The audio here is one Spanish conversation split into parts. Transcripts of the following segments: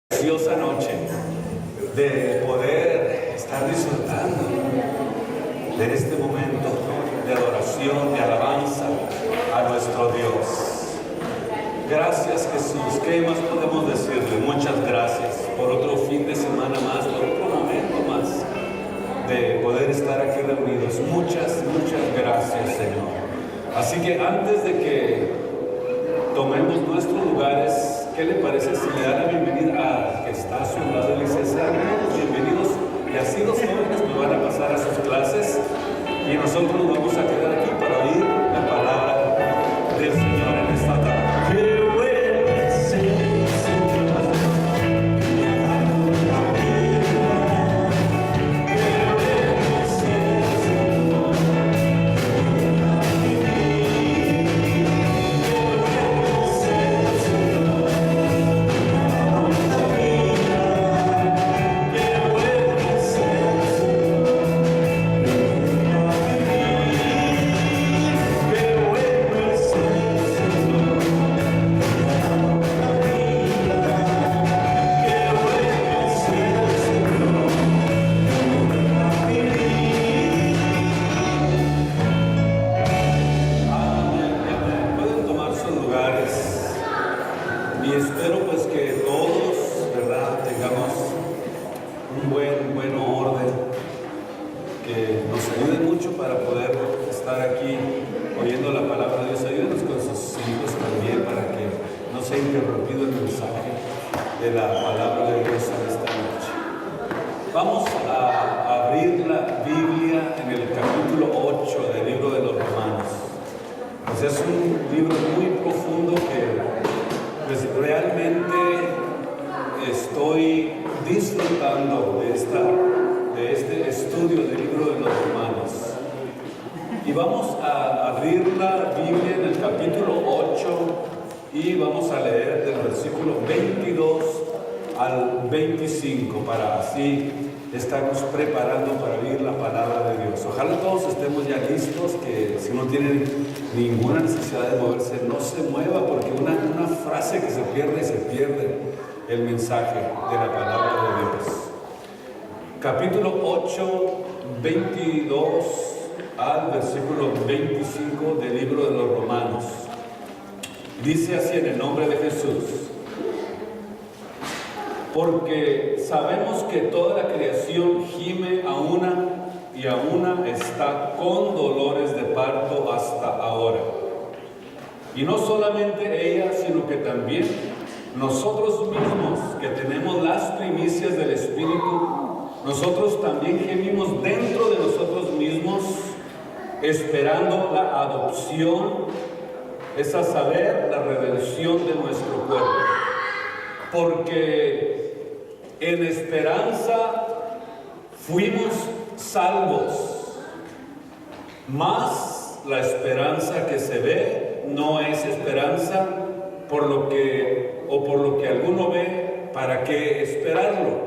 Preciosa noche de poder estar disfrutando de este momento de adoración, de alabanza a nuestro Dios. Gracias, Jesús. ¿Qué más podemos decirle? Muchas gracias por otro fin de semana más, por otro momento más de poder estar aquí reunidos. Muchas gracias, Señor. Así que antes de que tomemos nuestros lugares, ¿qué le parece si le da la bienvenida a que está a su lado y le dice: sean bienvenidos? Y así los jóvenes nos van a pasar a sus clases y nosotros nos vamos a quedar aquí para oír la palabra del Señor en esta tarde. Para así estarnos preparando para oír la palabra de Dios. Ojalá todos estemos ya listos, que si no tienen ninguna necesidad de moverse, no se mueva, porque una frase que se pierde y se pierde el mensaje de la palabra de Dios. Capítulo 8, 22 al versículo 25 del libro de los Romanos. Dice así en el nombre de Jesús: porque sabemos que toda la creación gime a una y a una está con dolores de parto hasta ahora. Y no solamente ella, sino que también nosotros mismos, que tenemos las primicias del Espíritu, nosotros también gemimos dentro de nosotros mismos, esperando la adopción, es a saber, la redención de nuestro cuerpo. Porque en esperanza fuimos salvos, mas la esperanza que se ve no es esperanza, por lo que alguno ve, ¿para qué esperarlo?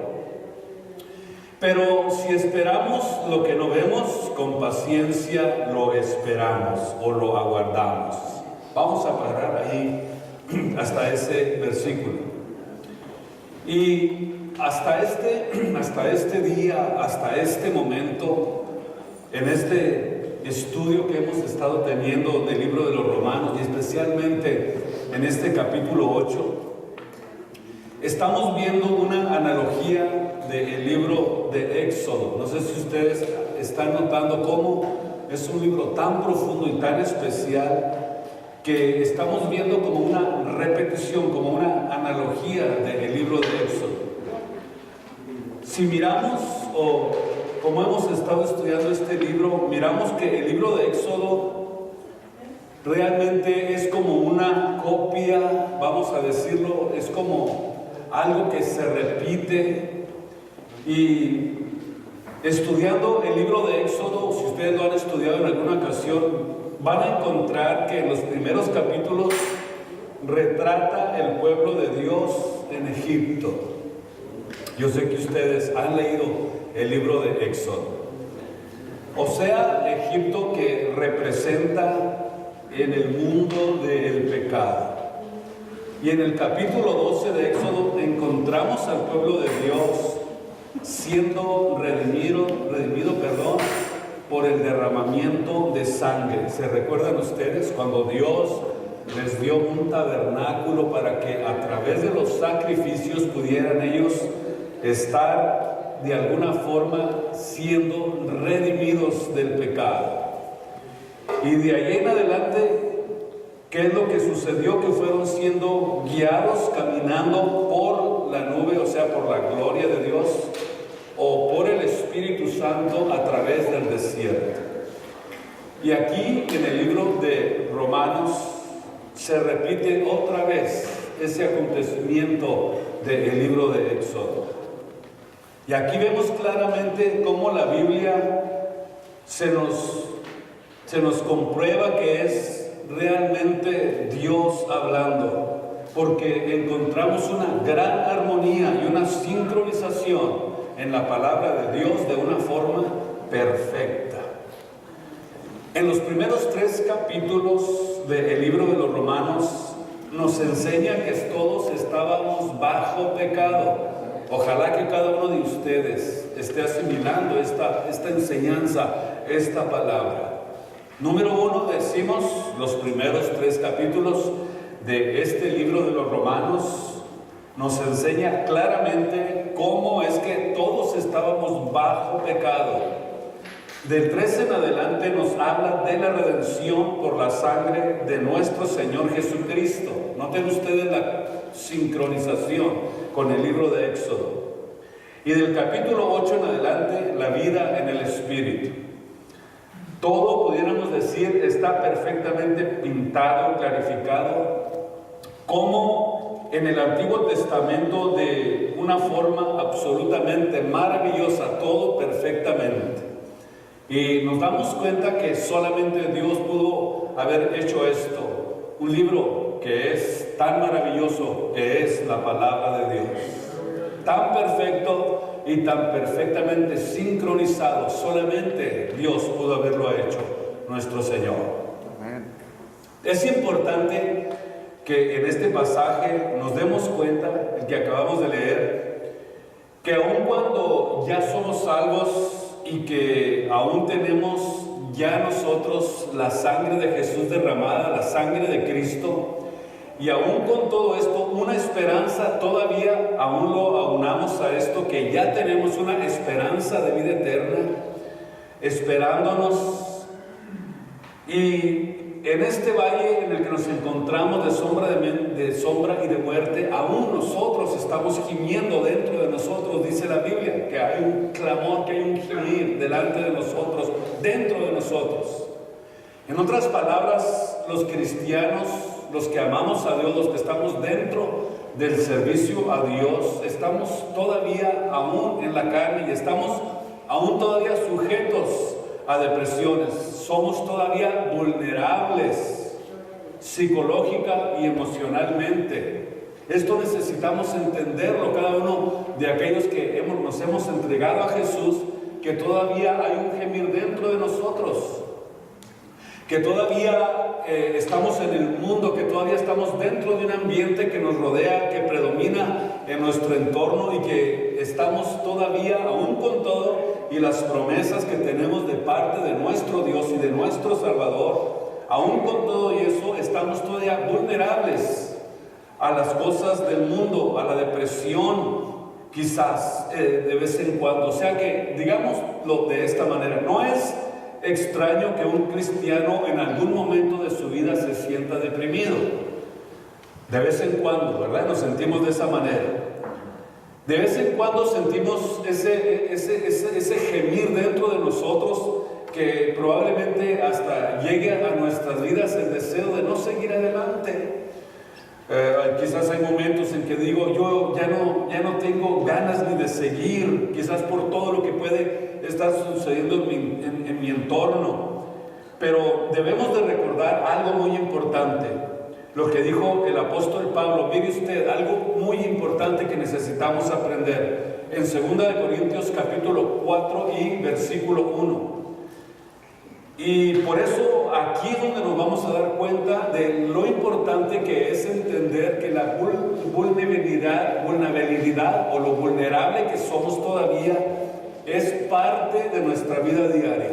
Pero si esperamos lo que no vemos, con paciencia lo esperamos o lo aguardamos. Vamos a parar ahí hasta ese versículo. Y hasta este día, hasta este momento, en este estudio que hemos estado teniendo del libro de los Romanos, y especialmente en este capítulo 8, estamos viendo una analogía del libro de Éxodo. No sé si ustedes están notando cómo es un libro tan profundo y tan especial, que estamos viendo como una repetición, como una analogía del libro de Éxodo. Si miramos, o como hemos estado estudiando este libro, miramos que el libro de Éxodo realmente es como una copia, vamos a decirlo, es como algo que se repite. Y estudiando el libro de Éxodo, si ustedes lo han estudiado en alguna ocasión, van a encontrar que en los primeros capítulos retrata el pueblo de Dios en Egipto. Yo sé que ustedes han leído el libro de Éxodo. O sea, Egipto que representa en el mundo del pecado. Y en el capítulo 12 de Éxodo encontramos al pueblo de Dios siendo redimido, por el derramamiento de sangre. ¿Se recuerdan ustedes cuando Dios les dio un tabernáculo para que a través de los sacrificios pudieran ellos estar de alguna forma siendo redimidos del pecado? Y de ahí en adelante, ¿qué es lo que sucedió? Que fueron siendo guiados, caminando por la nube, o sea, por la gloria de Dios, o por el Espíritu Santo a través del desierto. Y aquí en el libro de Romanos se repite otra vez ese acontecimiento del libro de Éxodo. Y aquí vemos claramente cómo la Biblia se nos comprueba que es realmente Dios hablando, porque encontramos una gran armonía y una sincronización en la palabra de Dios de una forma perfecta. En los primeros 3 capítulos del libro de los Romanos nos enseña que todos estábamos bajo pecado. Ojalá que cada uno de ustedes esté asimilando esta enseñanza, esta palabra. Número 1, decimos, los primeros 3 capítulos de este libro de los Romanos nos enseña claramente cómo es que todos estábamos bajo pecado. Del 13 en adelante nos habla de la redención por la sangre de nuestro Señor Jesucristo. Noten ustedes la sincronización con el libro de Éxodo. Y del capítulo 8 en adelante, la vida en el Espíritu. Todo, pudiéramos decir, está perfectamente pintado, clarificado, como en el Antiguo Testamento de una forma absolutamente maravillosa, todo perfectamente. Y nos damos cuenta que solamente Dios pudo haber hecho esto. Un libro que es tan maravilloso, que es la palabra de Dios. Tan perfecto y tan perfectamente sincronizado, solamente Dios pudo haberlo hecho, nuestro Señor. Amén. Es importante que en este pasaje nos demos cuenta, el que acabamos de leer, que aun cuando ya somos salvos y que aún tenemos ya nosotros la sangre de Jesús derramada, la sangre de Cristo, y aún con todo esto, una esperanza todavía, aún lo aunamos a esto, que ya tenemos una esperanza de vida eterna, esperándonos. Y en este valle en el que nos encontramos de sombra y de muerte, aún nosotros estamos gimiendo dentro de nosotros. Dice la Biblia que hay un clamor, que hay un gemir delante de nosotros, dentro de nosotros. En otras palabras, los cristianos, los que amamos a Dios, los que estamos dentro del servicio a Dios, estamos todavía aún en la carne y estamos aún todavía sujetos a depresiones. Somos todavía vulnerables psicológica y emocionalmente. Esto necesitamos entenderlo cada uno de aquellos que nos hemos entregado a Jesús, que todavía hay un gemir dentro de nosotros, que todavía estamos en el mundo, que todavía estamos dentro de un ambiente que nos rodea, que predomina en nuestro entorno, y que estamos todavía, aún con todo y las promesas que tenemos de parte de nuestro Dios y de nuestro Salvador, aún con todo eso estamos todavía vulnerables a las cosas del mundo, a la depresión, quizás de vez en cuando. O sea que, digámoslo de esta manera, no es extraño que un cristiano en algún momento de su vida se sienta deprimido. De vez en cuando, ¿verdad? Nos sentimos de esa manera. De vez en cuando sentimos ese gemir dentro de nosotros, que probablemente hasta llegue a nuestras vidas el deseo de no seguir adelante. Quizás hay momentos en que digo, yo ya no tengo ganas ni de seguir, quizás por todo lo que puede estar sucediendo en mi entorno. Pero debemos de recordar algo muy importante, lo que dijo el apóstol Pablo. Mire usted, algo muy importante que necesitamos aprender. En 2 Corintios capítulo 4 y versículo 1. Y por eso aquí es donde nos vamos a dar cuenta de lo importante que es entender que la vulnerabilidad o lo vulnerable que somos todavía es parte de nuestra vida diaria.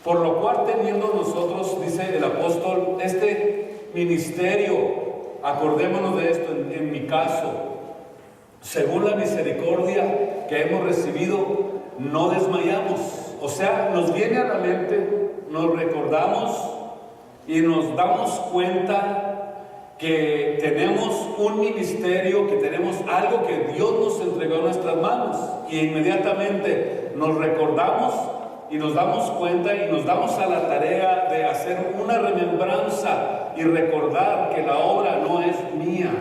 Por lo cual, teniendo nosotros, dice el apóstol, este ministerio, acordémonos de esto, en mi caso, según la misericordia que hemos recibido, no desmayamos. O sea, nos viene a la mente, nos recordamos y nos damos cuenta que tenemos un ministerio, que tenemos algo que Dios nos entregó en nuestras manos, y inmediatamente nos recordamos y nos damos cuenta y nos damos a la tarea de hacer una remembranza y recordar que la obra no es mía,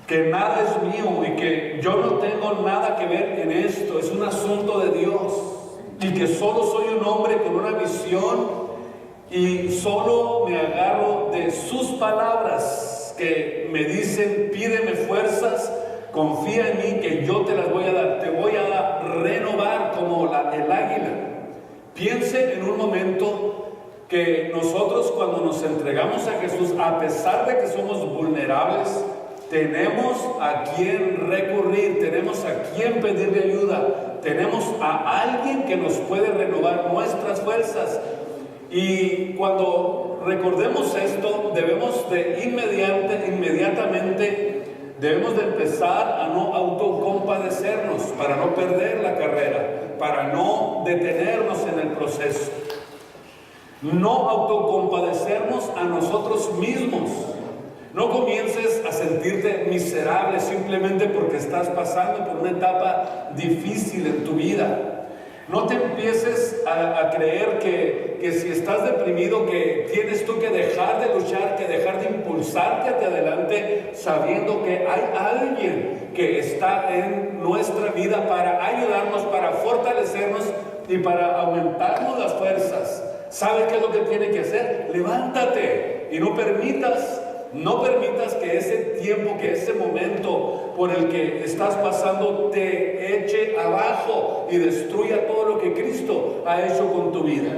que nada es mío y que yo no tengo nada que ver en esto, es un asunto de Dios, y que solo soy un hombre con una visión y solo me agarro de sus palabras que me dicen: pídeme fuerzas, confía en mí que yo te las voy a dar, te voy a renovar como el águila. Piense en un momento que nosotros, cuando nos entregamos a Jesús, a pesar de que somos vulnerables, tenemos a quien recurrir, tenemos a quien pedirle ayuda, tenemos a alguien que nos puede renovar nuestras fuerzas. Y cuando recordemos esto, debemos de inmediatamente debemos de empezar a no autocompadecernos, para no perder la carrera, para no detenernos en el proceso. No autocompadecernos a nosotros mismos. No comiences a sentirte miserable simplemente porque estás pasando por una etapa difícil en tu vida. No te empieces a creer que si estás deprimido, que tienes tú que dejar de luchar, que dejar de impulsarte hacia adelante, sabiendo que hay alguien que está en nuestra vida para ayudarnos, para fortalecernos y para aumentarnos las fuerzas. ¿Sabes qué es lo que tiene que hacer? Levántate y no permitas que ese tiempo, que ese momento por el que estás pasando te eche abajo y destruya todo lo que Cristo ha hecho con tu vida.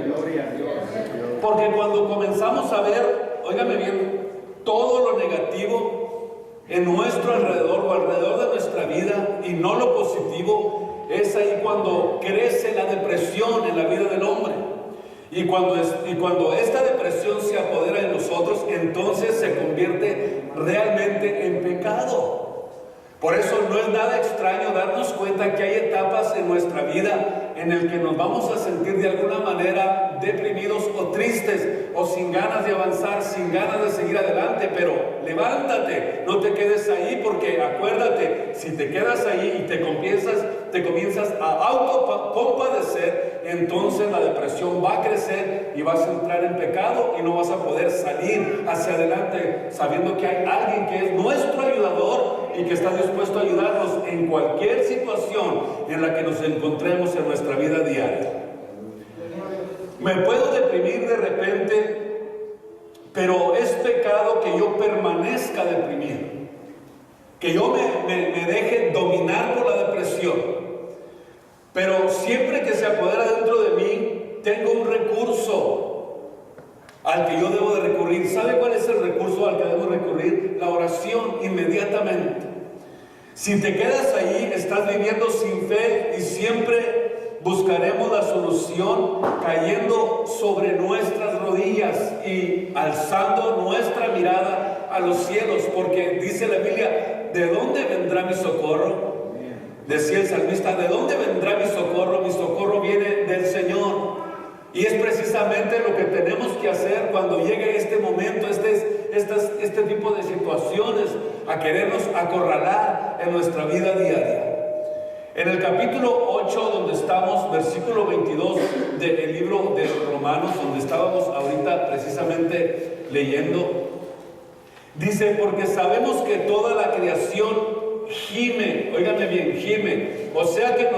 Porque cuando comenzamos a ver, óigame bien, todo lo negativo en nuestro alrededor o alrededor de nuestra vida y no lo positivo, es ahí cuando crece la depresión en la vida del hombre. Y cuando esta depresión se apodera de nosotros, entonces se convierte realmente en pecado. Por eso no es nada extraño darnos cuenta que hay etapas en nuestra vida en el que nos vamos a sentir de alguna manera deprimidos o tristes o sin ganas de avanzar, sin ganas de seguir adelante. Pero levántate, no te quedes ahí, porque acuérdate, si te quedas ahí y te comienzas a autocompadecer, entonces la depresión va a crecer y vas a entrar en pecado y no vas a poder salir hacia adelante, sabiendo que hay alguien que es nuestro ayudador y que está dispuesto a ayudarnos en cualquier situación en la que nos encontremos en nuestra vida diaria. Me puedo deprimir de repente, pero es pecado que yo permanezca deprimido, que yo me deje dominar por la depresión. Pero siempre que se apodera dentro de mí, tengo un recurso al que yo debo de recurrir. ¿Sabe cuál es el recurso al que debo recurrir? La oración, inmediatamente. Si te quedas ahí, estás viviendo sin fe y siempre buscaremos la solución cayendo sobre nuestras rodillas y alzando nuestra mirada a los cielos, porque dice la Biblia: ¿de dónde vendrá mi socorro? Decía el salmista: ¿de dónde vendrá mi socorro? Mi socorro viene del Señor. Y es precisamente lo que tenemos que hacer cuando llegue este momento, este tipo de situaciones, a querernos acorralar en nuestra vida diaria. En el capítulo 8, donde estamos, versículo 22 del libro de Romanos, donde estábamos ahorita precisamente leyendo, dice: porque sabemos que toda la creación gime, óigame bien, gime. O sea que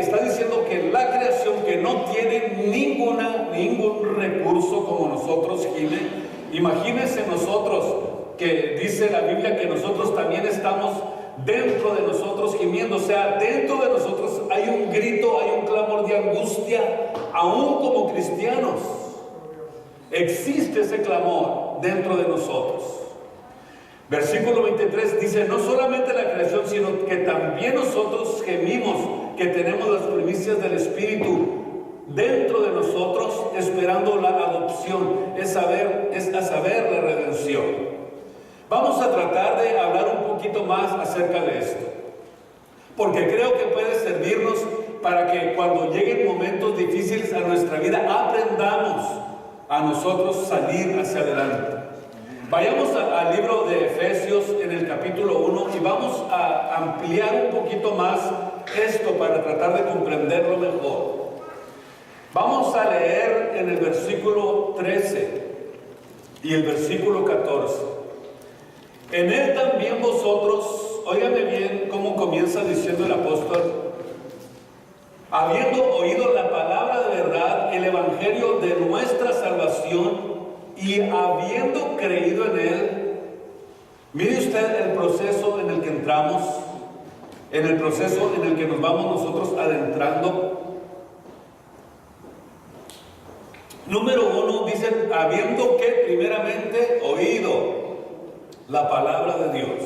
está diciendo que la creación, que no tiene ningún recurso como nosotros, gime. Imagínense nosotros, que dice la Biblia que nosotros también estamos dentro de nosotros gimiendo. O sea, dentro de nosotros hay un grito, hay un clamor de angustia, aún como cristianos. Existe ese clamor dentro de nosotros. Versículo 23 dice, no solamente la creación, sino que también nosotros gemimos, que tenemos las primicias del Espíritu dentro de nosotros, esperando la adopción, es a saber la redención. Vamos a tratar de hablar un poquito más acerca de esto, porque creo que puede servirnos para que cuando lleguen momentos difíciles a nuestra vida, aprendamos a nosotros salir hacia adelante. Vayamos al libro de Efesios en el capítulo 1 y vamos a ampliar un poquito más esto para tratar de comprenderlo mejor. Vamos a leer en el versículo 13 y el versículo 14. En él también vosotros, óigame bien cómo comienza diciendo el apóstol, habiendo oído la palabra de verdad, el evangelio de nuestra salvación, y habiendo creído en él. Mire usted el proceso en el que entramos, en el proceso en el que nos vamos nosotros adentrando. Número 1 dice, habiendo que primeramente oído la palabra de Dios,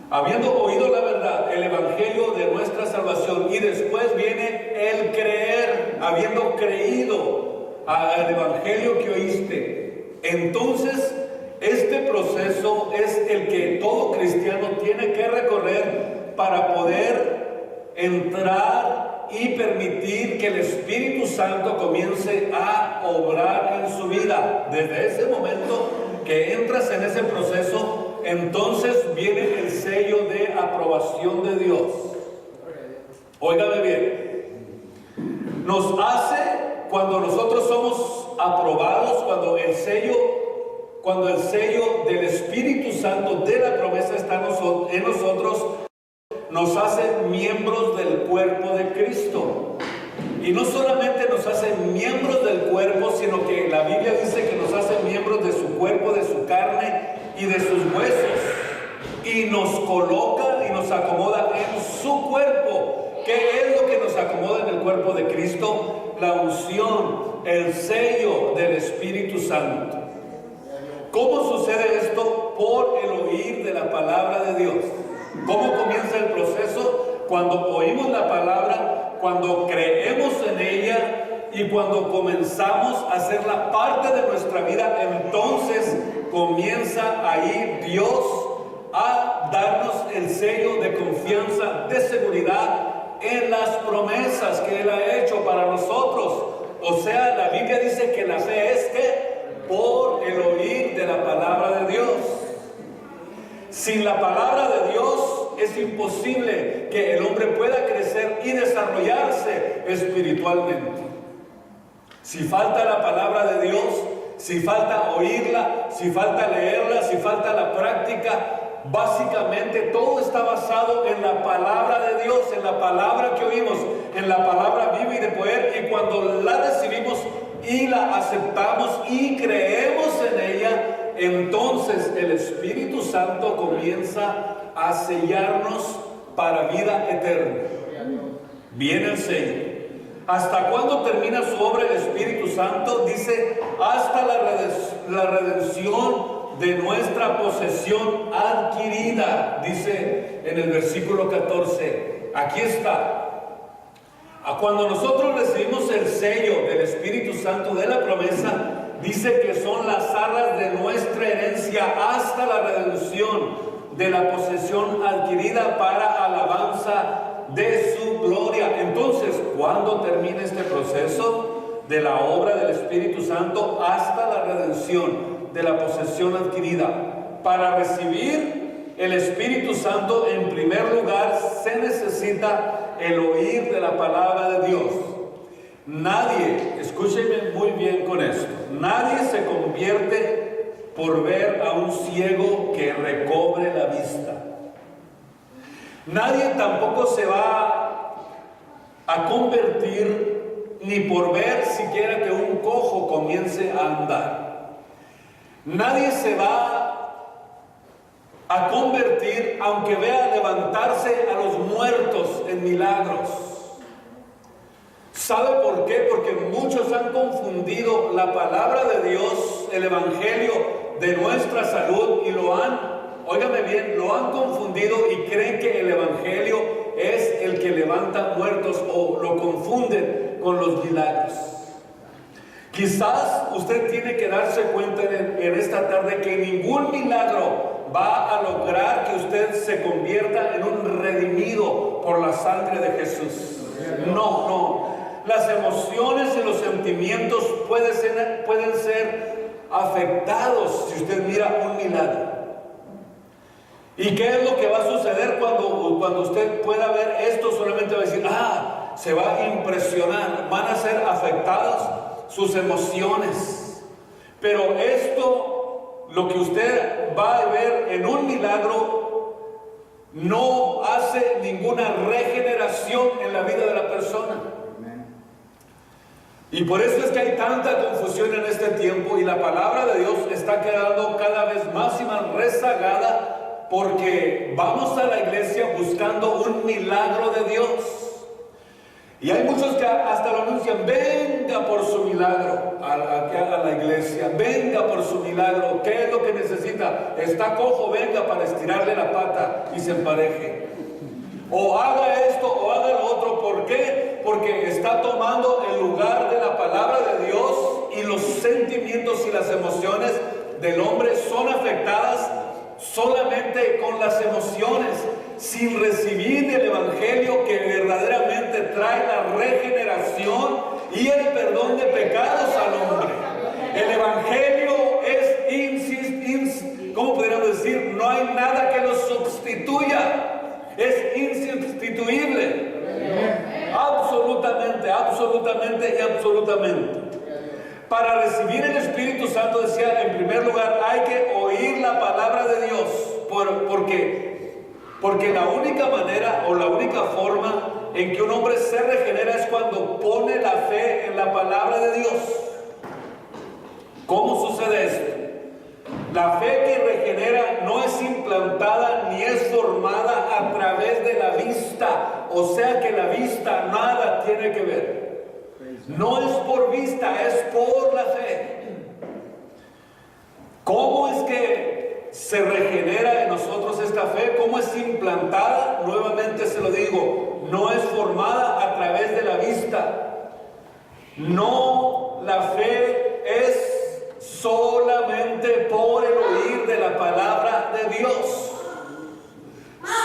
habiendo oído la verdad, el evangelio de nuestra salvación, y después viene el creer, habiendo creído al evangelio que oíste. Entonces, este proceso es el que todo cristiano tiene que recorrer para poder entrar y permitir que el Espíritu Santo comience a obrar en su vida. Desde ese momento que entras en ese proceso, entonces viene el sello de aprobación de Dios. Óigame bien, nos hace, cuando nosotros somos aprobados, cuando el sello del Espíritu Santo de la promesa está en nosotros, nos hace miembros del cuerpo de Cristo. Y no solamente nos hace miembros del cuerpo, sino que la Biblia dice que nos hace miembros de su cuerpo, de su carne y de sus huesos. Y nos coloca y nos acomoda en su cuerpo. ¿Qué es lo que nos acomoda en el cuerpo de Cristo? La unción, el sello del Espíritu Santo. ¿Cómo sucede esto? Por el oír de la palabra de Dios. ¿Cómo comienza el proceso? Cuando oímos la palabra, cuando creemos en ella y cuando comenzamos a hacerla parte de nuestra vida, entonces comienza ahí Dios a darnos el sello de confianza, de seguridad en las promesas que Él ha hecho para nosotros. O sea, la Biblia dice que la fe es que por el oír de la palabra de Dios. Sin la palabra de Dios es imposible que el hombre pueda crecer y desarrollarse espiritualmente. Si falta la palabra de Dios, si falta oírla, si falta leerla, si falta la práctica, básicamente todo está basado en la palabra de Dios, en la palabra que oímos, en la palabra viva y de poder, y cuando la recibimos y la aceptamos y creemos en ella, entonces el Espíritu Santo comienza a sellarnos para vida eterna. Viene el sello. ¿Hasta cuándo termina su obra el Espíritu Santo? Dice, hasta la redención de nuestra posesión adquirida, dice en el versículo 14. Aquí está. Cuando nosotros recibimos el sello del Espíritu Santo de la promesa, dice que son las arras de nuestra herencia hasta la redención de la posesión adquirida para alabanza de su gloria. Entonces, ¿cuándo termina este proceso de la obra del Espíritu Santo? Hasta la redención de la posesión adquirida. Para recibir el Espíritu Santo, en primer lugar, se necesita el oír de la palabra de Dios. Nadie, escúcheme muy bien con esto, nadie se convierte por ver a un ciego que recobre la vista. Nadie tampoco se va a convertir ni por ver siquiera que un cojo comience a andar. Nadie se va a convertir, aunque vea levantarse a los muertos en milagros. ¿Sabe por qué? Porque muchos han confundido la palabra de Dios, el evangelio de nuestra salud, y lo han, óigame bien, lo han confundido y creen que el evangelio es el que levanta muertos, o lo confunden con los milagros. Quizás usted tiene que darse cuenta en esta tarde que ningún milagro va a lograr que usted se convierta en un redimido por la sangre de Jesús. No. Las emociones y los sentimientos pueden ser afectados si usted mira un milagro. ¿Y qué es lo que va a suceder cuando usted pueda ver esto? Solamente va a decir, se va a impresionar, van a ser afectados sus emociones. Pero esto, lo que usted va a ver en un milagro, no hace ninguna regeneración en la vida de la persona. Y por eso es que hay tanta confusión en este tiempo, y la palabra de Dios está quedando cada vez más y más rezagada, porque vamos a la iglesia buscando un milagro de Dios. Y hay muchos que hasta lo anuncian: venga por su milagro a la iglesia, venga por su milagro. ¿Qué es lo que necesita? Está cojo, venga para estirarle la pata y se empareje. O haga esto o haga lo otro. ¿Por qué? Porque está tomando el lugar de la palabra de Dios, y los sentimientos y las emociones del hombre son afectadas solamente con las emociones, sin recibir el evangelio que verdaderamente trae la regeneración y el perdón de pecados al hombre. El evangelio es, ¿cómo podríamos decir? No hay nada que lo sustituya. Es insustituible. Absolutamente y absolutamente. Para recibir el Espíritu Santo, decía, en primer lugar hay que oír la palabra de Dios. Porque la única manera o la única forma en que un hombre se regenera es cuando pone la fe en la palabra de Dios. ¿Cómo sucede esto? La fe que regenera no es implantada ni es formada a través de la vista. O sea que la vista nada tiene que ver. No es por vista, es por la fe. ¿Cómo es que se regenera en nosotros esta fe? ¿Cómo es implantada? Nuevamente se lo digo, no es formada a través de la vista. No, la fe es solamente por el oír de la palabra de Dios.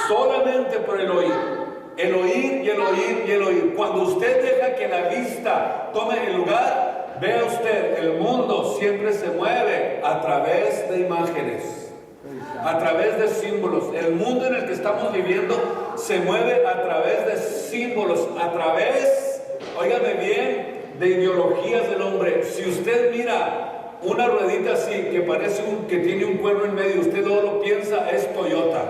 Solamente por el oír. El oír y el oír y el oír. Cuando usted deja que la vista tome el lugar, vea usted, el mundo siempre se mueve a través de imágenes, a través de símbolos. El mundo en el que estamos viviendo se mueve a través de símbolos, a través, óigame bien, de ideologías del hombre. Si usted mira una ruedita así que parece que tiene un cuerno en medio, usted no lo piensa, es Toyota.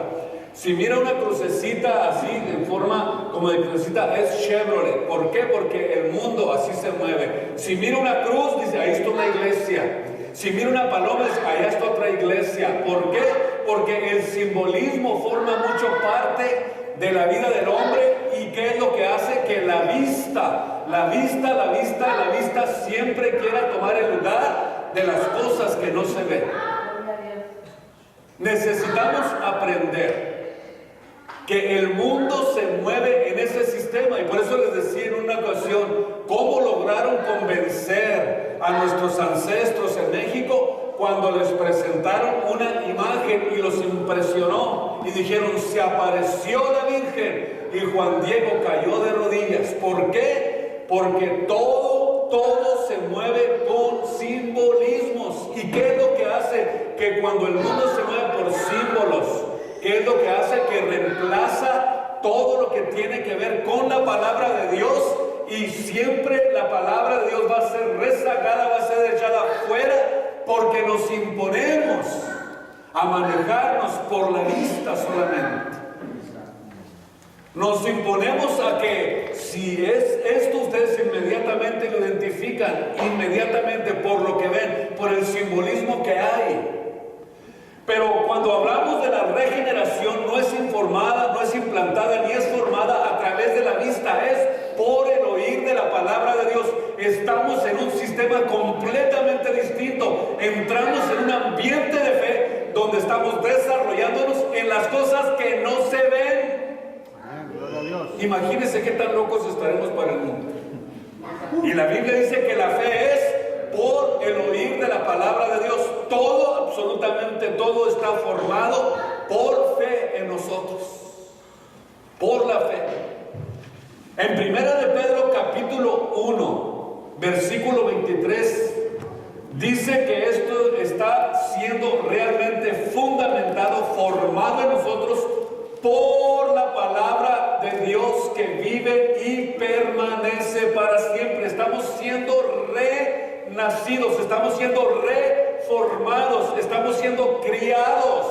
Si mira una crucecita así en forma como de crucecita, es Chevrolet. ¿Por qué? Porque el mundo así se mueve. Si mira una cruz, dice, ahí está una iglesia. Si mira una paloma, dice, allá está otra iglesia. ¿Por qué? Porque el simbolismo forma mucho parte de la vida del hombre. ¿Y qué es lo que hace? Que la vista siempre quiera tomar el lugar de las cosas que no se ven. Necesitamos aprender que el mundo se mueve en ese sistema, y por eso les decía en una ocasión cómo lograron convencer a nuestros ancestros en México cuando les presentaron una imagen y los impresionó y dijeron, se apareció la Virgen, y Juan Diego cayó de rodillas. ¿Por qué? Porque todo se mueve con simbolismos. ¿Y qué es lo que hace? Que cuando el mundo se mueve por símbolos, ¿qué es lo que hace? Que reemplaza todo lo que tiene que ver con la palabra de Dios, y siempre la palabra de Dios va a ser rezagada, va a ser echada afuera, porque nos imponemos a manejarnos por la vista solamente. Nos imponemos a que si es esto, ustedes inmediatamente lo identifican, inmediatamente por lo que ven, por el simbolismo que hay. Pero cuando hablamos de de la regeneración no es informada, no es implantada ni es formada a través de la vista, es por el oír de la palabra de Dios. Estamos en un sistema completamente distinto. Entramos en un ambiente de fe donde estamos desarrollándonos en las cosas que no se ven. Imagínense qué tan locos estaremos para el mundo. Y la Biblia dice que la fe es por el oír de la palabra de Dios. Todo, absolutamente todo está formado por fe en nosotros. Por la fe. En Primera de Pedro capítulo 1, versículo 23, dice que esto está siendo realmente fundamentado, formado en nosotros por la palabra de Dios que vive y permanece para siempre. Estamos siendo renacidos, estamos siendo reformados, estamos siendo criados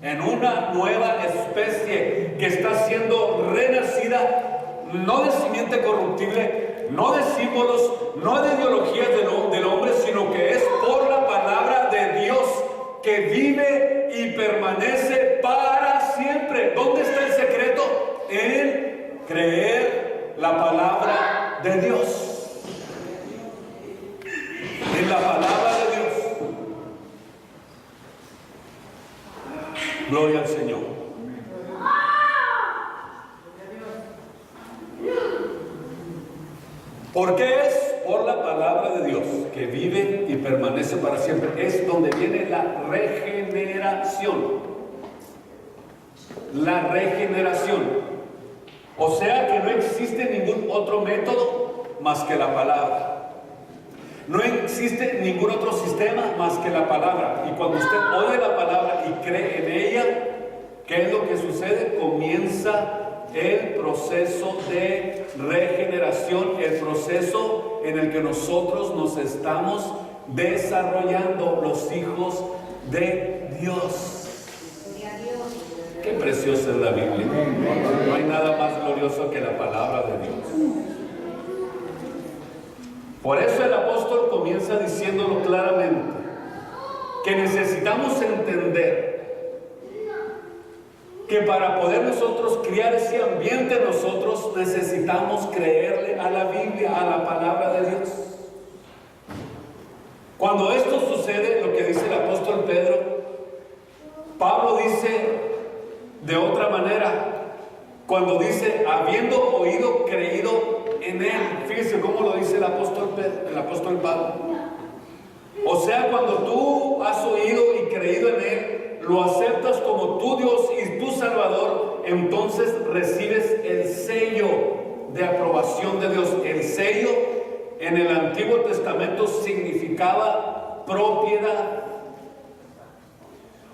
en una nueva especie que está siendo renacida, no de simiente corruptible, no de símbolos, no de ideologías del hombre, sino que es por la palabra de Dios que vive y permanece para siempre. ¿Dónde está el secreto? En creer la palabra de Dios. En la palabra de Dios. Gloria al Señor. ¿Por qué es? Por la palabra de Dios que vive y permanece para siempre. Es donde viene la regeneración. La regeneración. O sea que no existe ningún otro método más que la palabra. No existe ningún otro sistema más que la palabra. Y cuando usted oye la palabra y cree en ella, ¿qué es lo que sucede? Comienza el proceso de regeneración, el proceso en el que nosotros nos estamos desarrollando, los hijos de Dios. Qué preciosa es la Biblia. No hay nada más glorioso que la palabra de Dios. Por eso el apóstol comienza diciéndolo claramente, que necesitamos entender que para poder nosotros criar ese ambiente en nosotros, necesitamos creerle a la Biblia, a la palabra de Dios. Cuando esto sucede, lo que dice el apóstol Pedro, Pablo dice de otra manera, cuando dice, habiendo oído, creído en él. Fíjese cómo lo dice el apóstol Pablo. O sea, cuando tú has oído y creído en él, lo aceptas como tu Dios y tu Salvador, entonces recibes el sello de aprobación de Dios. El sello en el Antiguo Testamento significaba propiedad.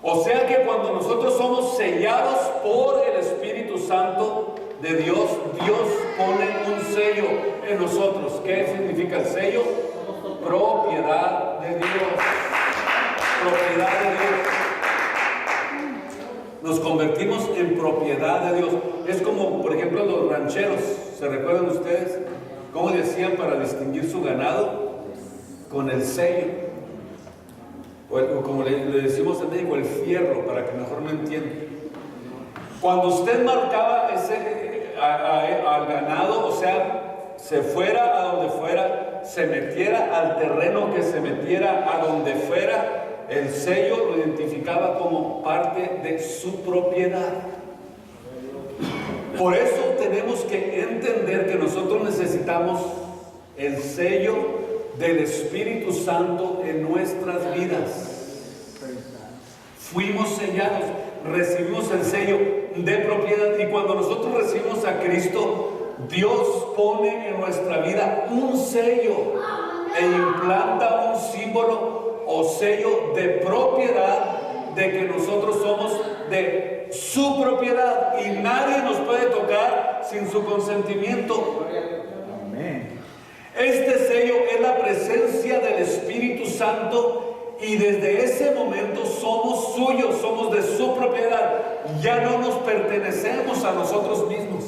O sea que cuando nosotros somos sellados por el Espíritu Santo de Dios, Dios pone un sello en nosotros. ¿Qué significa el sello? Propiedad de Dios. Propiedad de Dios. Nos convertimos en propiedad de Dios. Es como, por ejemplo, los rancheros. ¿Se recuerdan ustedes cómo decían para distinguir su ganado? Con el sello. O como le decimos en México, el fierro, para que mejor me entiendan. Cuando usted marcaba al ganado, o sea, se fuera a donde fuera, se metiera al terreno que se metiera, a donde fuera, el sello lo identificaba como parte de su propiedad. Por eso tenemos que entender que nosotros necesitamos el sello del Espíritu Santo en nuestras vidas. Fuimos sellados, recibimos el sello de propiedad, y cuando nosotros recibimos a Cristo, Dios pone en nuestra vida un sello e implanta un símbolo o sello de propiedad, de que nosotros somos de su propiedad y nadie nos puede tocar sin su consentimiento. Amén. Este sello es la presencia del Espíritu Santo, y desde ese momento somos suyos, somos de su propiedad. Ya no nos pertenecemos a nosotros mismos.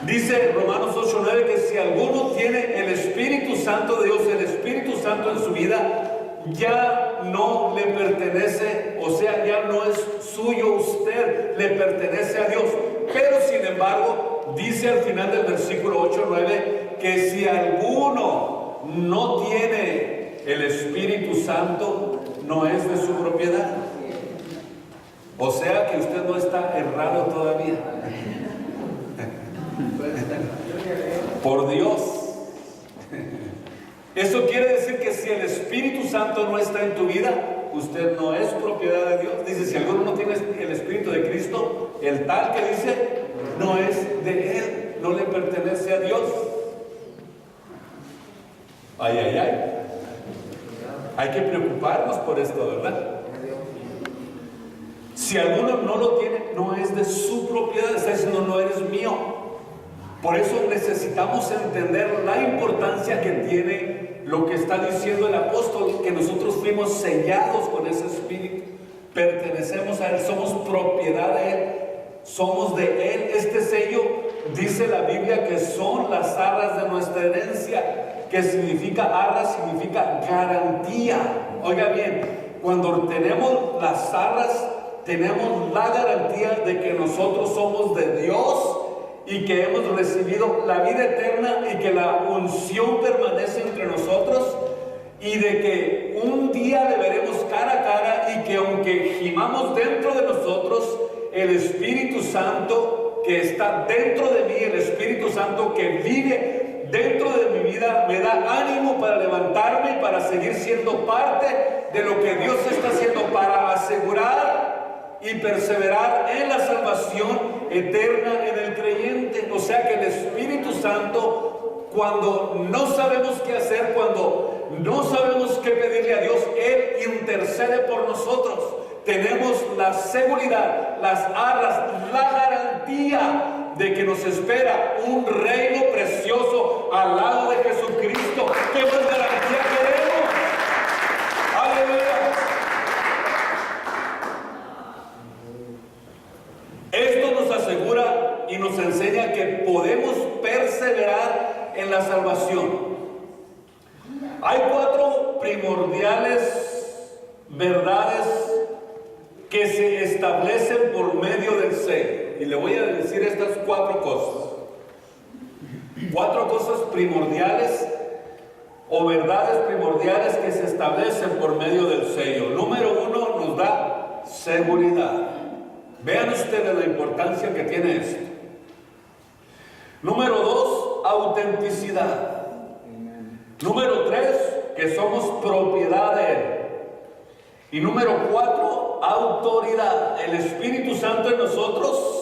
Dice Romanos 8:9 que si alguno tiene el Espíritu Santo de Dios, el Espíritu Santo en su vida, ya no le pertenece, o sea, ya no es suyo usted, le pertenece a Dios. Pero sin embargo, dice al final del versículo 8-9 que si alguno no tiene el Espíritu Santo, no es de su propiedad. O sea que usted no está errado todavía. Por Dios. Eso quiere decir que si el Espíritu Santo no está en tu vida, usted no es propiedad de Dios. Dice, si alguno no tiene el Espíritu de Cristo, el tal que dice, no es de Él, no le pertenece a Dios. Ay, ay, ay. Hay que preocuparnos por esto, ¿verdad? Si alguno no lo tiene, no es de su propiedad, está diciendo, no eres mío. Por eso necesitamos entender la importancia que tiene lo que está diciendo el apóstol, que nosotros fuimos sellados con ese Espíritu, pertenecemos a Él, somos propiedad de Él, somos de Él. Este sello, dice la Biblia, que son las arras de nuestra herencia, que significa arras, significa garantía. Oiga bien, cuando tenemos las arras, tenemos la garantía de que nosotros somos de Dios y que hemos recibido la vida eterna y que la unción permanece entre nosotros y de que un día le veremos cara a cara y que aunque gimamos dentro de nosotros, el Espíritu Santo que está dentro de mí, el Espíritu Santo que vive dentro de mi vida, me da ánimo para levantarme y para seguir siendo parte de lo que Dios está haciendo para asegurar y perseverar en la salvación eterna en el creyente. O sea que el Espíritu Santo, cuando no sabemos qué hacer, cuando no sabemos qué pedirle a Dios, Él intercede por nosotros. Tenemos la seguridad, las arras, la garantía de que nos espera un reino precioso al lado de Jesucristo. ¿Qué más garantía queremos? ¡Aleluya! Esto nos asegura y nos enseña que podemos perseverar en la salvación. Hay 4 primordiales verdades que se establecen por medio del sello. Y le voy a decir estas 4 cosas. 4 cosas primordiales o verdades primordiales que se establecen por medio del sello. Número 1, nos da seguridad. Vean ustedes la importancia que tiene esto. Número 2, autenticidad. Número 3, que somos propiedad de Él. Y número 4, autoridad. El Espíritu Santo en nosotros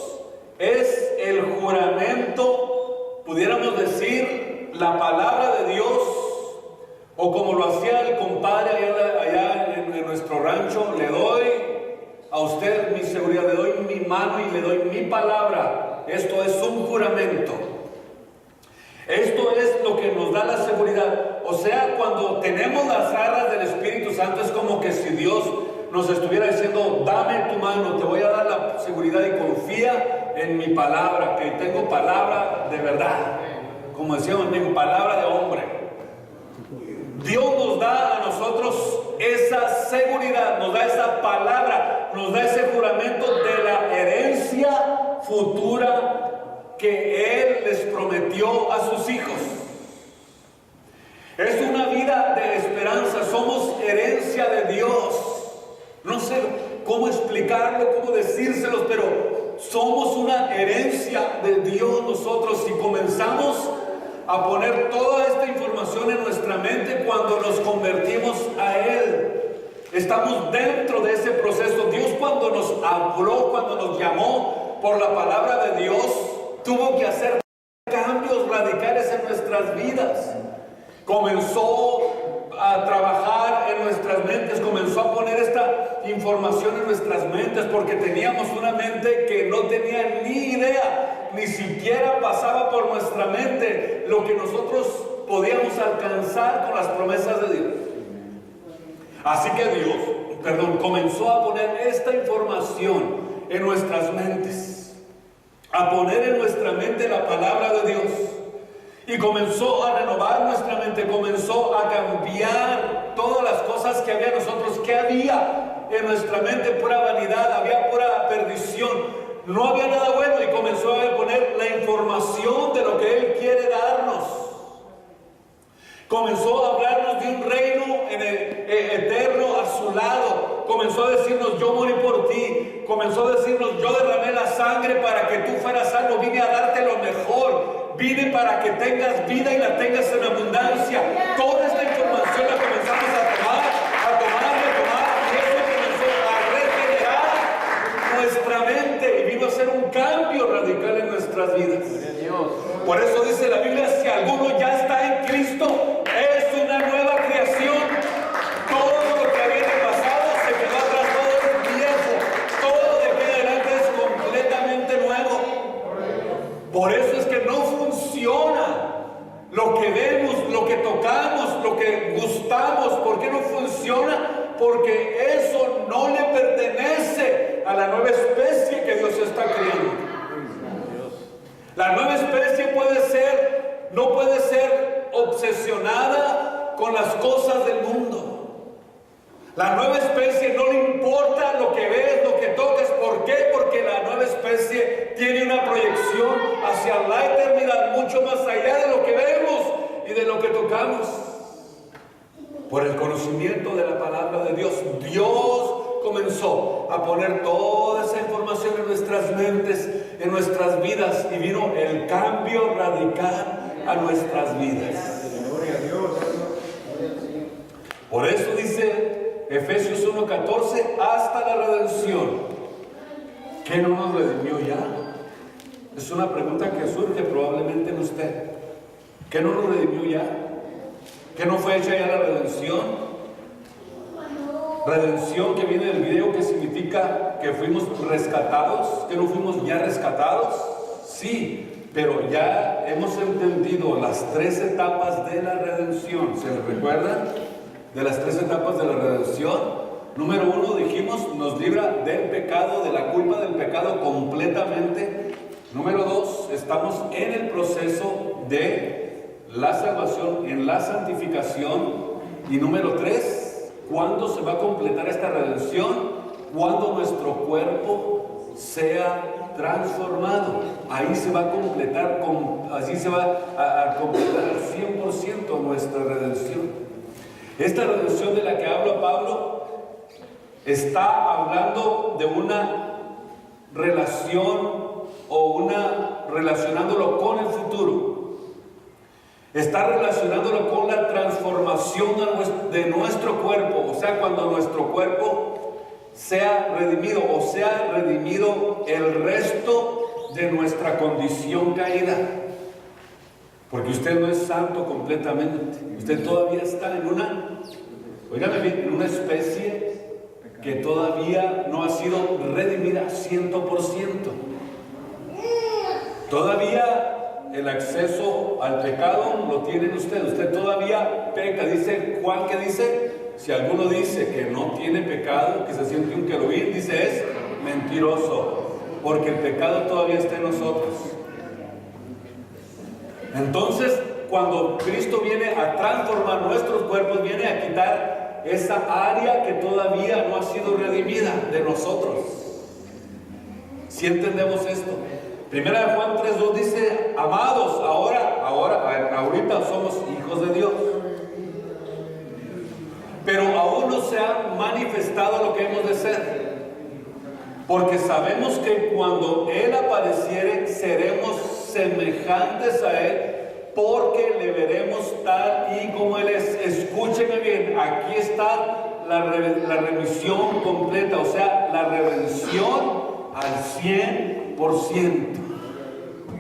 es el juramento, pudiéramos decir, la palabra de Dios, o como lo hacía el compadre allá en nuestro rancho, le doy a usted mi seguridad, le doy mi mano y le doy mi palabra. Esto es un juramento. Esto es lo que nos da la seguridad. O sea, cuando tenemos las arras del Espíritu Santo, es como que si Dios nos estuviera diciendo, dame tu mano, te voy a dar la seguridad y confía en mi palabra, que tengo palabra de verdad. Como decíamos, en palabra de hombre. Dios nos da a nosotros esa seguridad, nos da esa palabra, nos da ese juramento de la herencia futura que Él les prometió a sus hijos. Es una vida de esperanza, somos herencia de Dios. No sé cómo explicarlo, cómo decírselos, pero somos una herencia de Dios nosotros. Si comenzamos a poner toda esta información en nuestra mente cuando nos convertimos a Él, estamos dentro de ese proceso. Dios, cuando nos habló, cuando nos llamó por la palabra de Dios, tuvo que hacer cambios radicales en nuestras vidas. Comenzó a trabajar en nuestras mentes, comenzó a poner esta información en nuestras mentes, porque teníamos una mente que no tenía ni idea, ni siquiera pasaba por nuestra mente lo que nosotros podíamos alcanzar con las promesas de Dios. Así que Dios, comenzó a poner esta información en nuestras mentes, a poner en nuestra mente la palabra de Dios, y comenzó a renovar nuestra mente, comenzó a cambiar todas las cosas cosas que había en nosotros. ¿Qué había en nuestra mente? Pura vanidad, había pura perdición. No había nada bueno, y comenzó a poner la información de lo que Él quiere darnos. Comenzó a hablarnos de un reino eterno a su lado. Comenzó a decirnos: yo morí por ti. Comenzó a decirnos: yo derramé la sangre para que tú fueras salvo. Vine a darte lo mejor. Vine para que tengas vida y la tengas en abundancia. Toda esta información la comenzamos a tomar, y eso comenzó a regenerar nuestra mente y vino a hacer un cambio radical en nuestras vidas. Por eso dice la Biblia: si alguno ya está en Cristo, es una nueva creación. Todo lo que había en el pasado se quedó atrás, todo es viejo, todo de aquí en adelante es completamente nuevo. Por eso es que no funciona lo que vemos, lo que tocamos, lo que gustamos. ¿Por qué no funciona? Porque eso no le pertenece a la nueva especie que Dios está creando. La nueva especie no puede ser obsesionada con las cosas del mundo. La nueva especie no le importa lo que ves, lo que tocas. ¿Por qué? Porque la nueva especie tiene una proyección hacia la eternidad, mucho más allá de lo que vemos y de lo que tocamos. Por el conocimiento de la palabra de Dios, Dios comenzó a poner toda esa información en nuestras mentes, en nuestras vidas, y vino el cambio radical a nuestras vidas. Por eso dice Efesios 1:14, hasta la redención. ¿Qué no nos redimió ya? Es una pregunta que surge probablemente en usted. ¿Qué no nos redimió ya? ¿Qué no fue hecha ya la redención? Redención, que viene del griego, que significa que fuimos rescatados. ¿Que no fuimos ya rescatados? Sí, pero ya hemos entendido las 3 etapas de la redención. ¿Se les recuerdan? De las 3 etapas de la redención. Número 1, dijimos, nos libra del pecado, de la culpa del pecado completamente. Número 2, estamos en el proceso de la salvación, en la santificación. Y número 3, ¿cuándo se va a completar esta redención? Cuando nuestro cuerpo sea transformado. Ahí se va a completar, así se va a completar al 100% nuestra redención. Esta redención de la que habla Pablo está hablando de una relación relacionándolo con el futuro. Está relacionándolo con la transformación de nuestro cuerpo, o sea, cuando nuestro cuerpo sea redimido, o sea redimido el resto de nuestra condición caída. Porque usted no es santo completamente. Usted todavía está en óigame bien, en una especie que todavía no ha sido redimida 100%. Todavía el acceso al pecado lo tiene usted. Usted todavía peca. Dice Juan, que dice: si alguno dice que no tiene pecado, que se siente un querubín, dice, es mentiroso, porque el pecado todavía está en nosotros. Entonces, cuando Cristo viene a transformar nuestros cuerpos, viene a quitar esa área que todavía no ha sido redimida de nosotros. ¿Sí entendemos esto? Primera de Juan 3:2 dice: amados, ahorita somos hijos de Dios, pero aún no se ha manifestado lo que hemos de ser, porque sabemos que cuando Él apareciere seremos semejantes a Él, porque le veremos tal y como Él es. Escúcheme bien, aquí está la remisión completa, o sea, la redención al 100%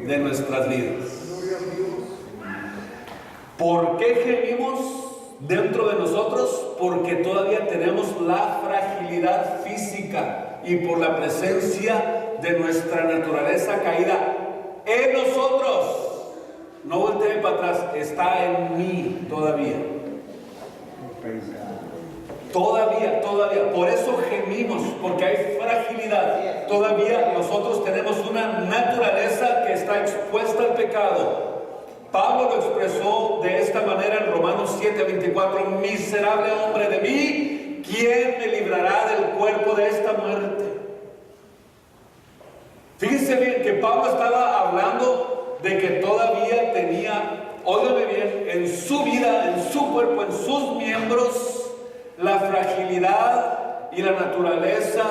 de nuestras vidas. ¿Por qué gemimos dentro de nosotros? Porque todavía tenemos la fragilidad física y por la presencia de nuestra naturaleza caída en nosotros. No voltee para atrás, está en mí todavía. Todavía. Por eso gemimos, porque hay fragilidad. Todavía nosotros tenemos una naturaleza que está expuesta al pecado. Pablo lo expresó de esta manera en Romanos 7:24: miserable hombre de mí, ¿quién me librará del cuerpo de esta muerte? Fíjense bien que Pablo estaba hablando de que todavía tenía, óigame bien, en su vida, en su cuerpo, en sus miembros, la fragilidad y la naturaleza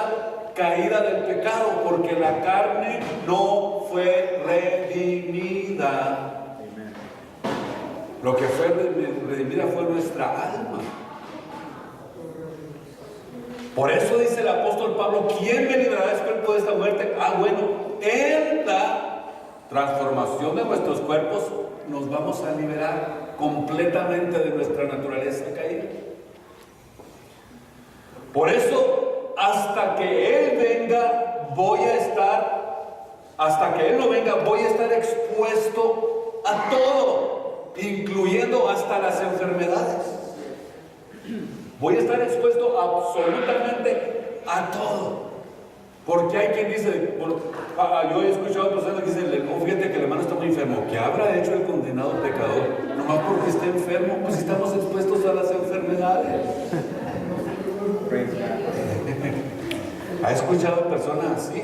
caída del pecado, porque la carne no fue redimida. Lo que fue redimida fue nuestra alma. Por eso dice el apóstol Pablo, ¿quién me librará del cuerpo de esta muerte? Bueno, en la transformación de nuestros cuerpos nos vamos a liberar completamente de nuestra naturaleza caída. Por eso, hasta que Él venga, hasta que Él no venga, voy a estar expuesto a todo, incluyendo hasta las enfermedades. Voy a estar expuesto absolutamente a todo. Porque hay quien dice, yo he escuchado a personas que dicen, fíjate que el hermano está muy enfermo. ¿Qué habrá hecho el condenado pecador? Nomás porque esté enfermo, pues estamos expuestos a las enfermedades. ¿Ha escuchado personas así?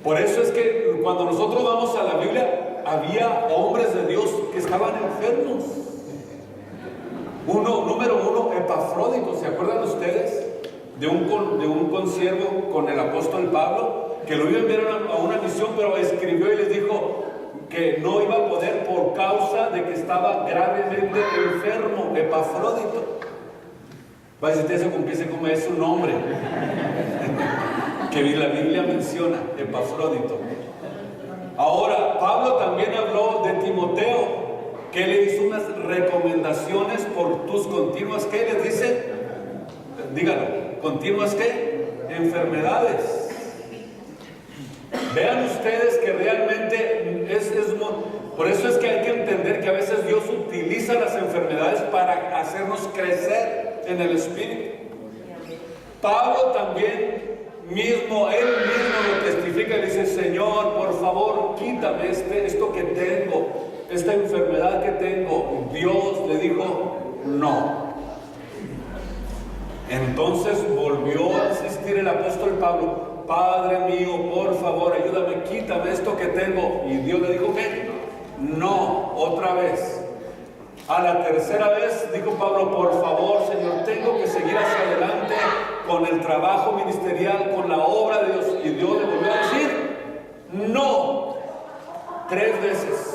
Por eso es que cuando nosotros vamos a la Biblia, había hombres de Dios que estaban enfermos. Número uno, Epafrodito. ¿Se acuerdan ustedes de un consiervo con el apóstol Pablo? Que lo iba a enviar a una misión, pero escribió y les dijo que no iba a poder por causa de que estaba gravemente enfermo. Epafrodito. Va a decir eso con que se come, es su nombre. Que la Biblia menciona, Epafrodito. Ahora, Pablo también habló de Timoteo, que le hizo unas recomendaciones por tus continuas, ¿qué les dice? Díganlo, continuas ¿qué? Enfermedades. Vean ustedes que realmente por eso es que hay que entender que a veces Dios utiliza las enfermedades para hacernos crecer en el Espíritu. Pablo también él mismo lo testifica y dice, Señor, por favor, quítame esto que tengo, esta enfermedad que tengo. Dios le dijo, no. Entonces volvió a insistir el apóstol Pablo, Padre mío, por favor, ayúdame, quítame esto que tengo. Y Dios le dijo, ¿qué? No, otra vez. A la tercera vez dijo Pablo, por favor, Señor, tengo que seguir hacia adelante con el trabajo ministerial, con la obra de Dios. Y Dios le volvió a decir, no, 3 veces.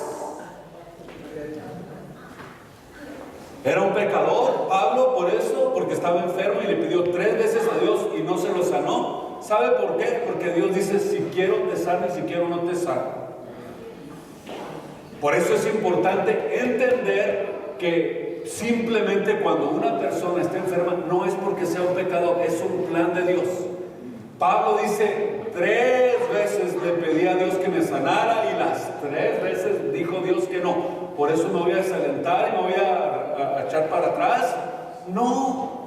Era un pecador, Pablo, por eso, porque estaba enfermo y le pidió 3 veces a Dios y no se lo sanó. ¿Sabe por qué? Porque Dios dice, si quiero te sano y si quiero no te sano. Por eso es importante entender que simplemente cuando una persona está enferma no es porque sea un pecador, es un plan de Dios. Pablo dice, 3 veces le pedí a Dios que me sanara y las 3 veces dijo Dios que no. Por eso me voy a desalentar y me voy a echar para atrás. No.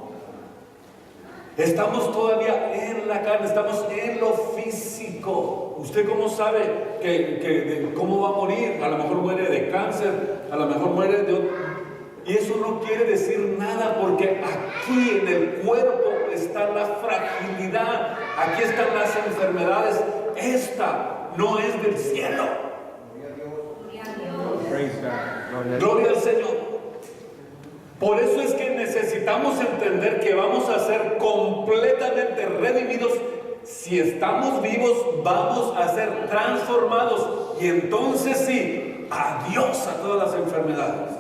Estamos todavía en la carne, estamos en lo físico. ¿Usted cómo sabe cómo va a morir? A lo mejor muere de cáncer, a lo mejor muere de otro. Y eso no quiere decir nada, porque aquí en el cuerpo está la fragilidad, aquí están las enfermedades. Esta no es del cielo. Gloria al Señor. Por eso es que necesitamos entender que vamos a ser completamente redimidos. Si estamos vivos, vamos a ser transformados. Y entonces sí, adiós a todas las enfermedades.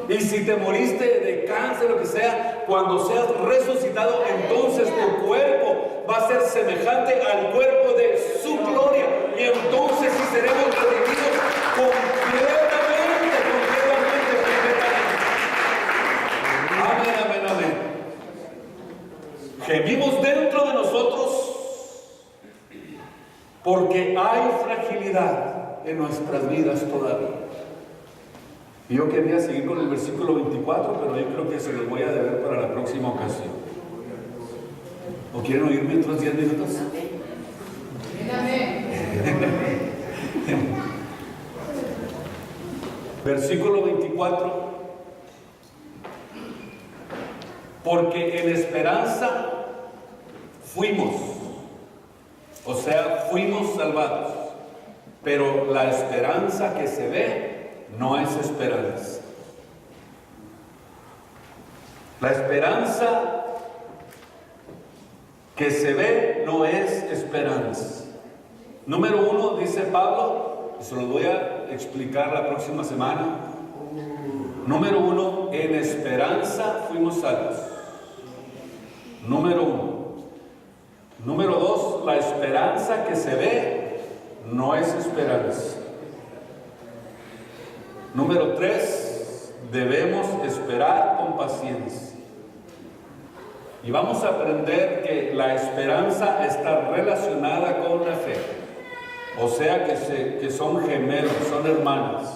Y si te moriste de cáncer, lo que sea, cuando seas resucitado, entonces tu cuerpo va a ser semejante al cuerpo de su gloria. Y entonces sí seremos redimidos completamente. Amén, amén, amén. Gemimos dentro de nosotros porque hay fragilidad en nuestras vidas todavía. Y yo quería seguir con el versículo 24, pero yo creo que se los voy a deber para la próxima ocasión. ¿O quieren oírme otros 10 minutos? Versículo 24. Porque en esperanza fuimos, o sea, fuimos salvados. Pero la esperanza que se ve no es esperanza. La esperanza que se ve no es esperanza. Número uno, dice Pablo, y se lo voy a explicar la próxima semana. Número uno, en esperanza fuimos salvos. Número uno. Número dos, la esperanza que se ve no es esperanza. Número tres, debemos esperar con paciencia. Y vamos a aprender que la esperanza está relacionada con la fe. O sea que son gemelos, son hermanos.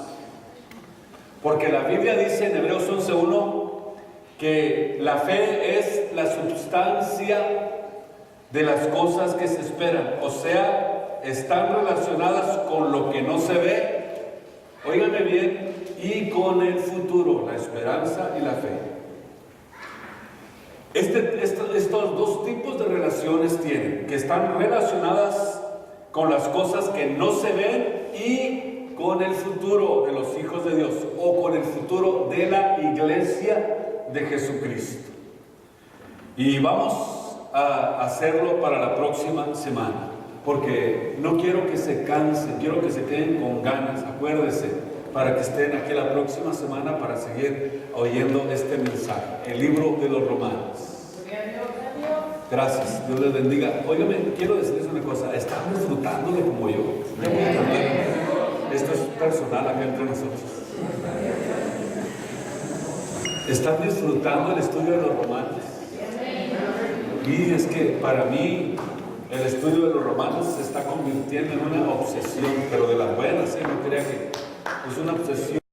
Porque la Biblia dice en Hebreos 11:1 que la fe es la sustancia de las cosas que se esperan. O sea, están relacionadas con lo que no se ve, óigame bien, y con el futuro, la esperanza y la fe. Estos dos tipos de relaciones tienen, que están relacionadas con las cosas que no se ven y con el futuro de los hijos de Dios, o con el futuro de la iglesia de Jesucristo. Y vamos a hacerlo para la próxima semana, porque no quiero que se cansen, quiero que se queden con ganas. Acuérdense, para que estén aquí la próxima semana para seguir oyendo este mensaje, el libro de los Romanos. Gracias, Dios les bendiga. Óigame, quiero decirles una cosa, ¿están disfrutándolo como yo? Esto es personal acá entre nosotros. ¿Están disfrutando el estudio de los Romanos? Y es que para mí el estudio de los Romanos se está convirtiendo en una obsesión, pero de las buenas, no crea que es una obsesión.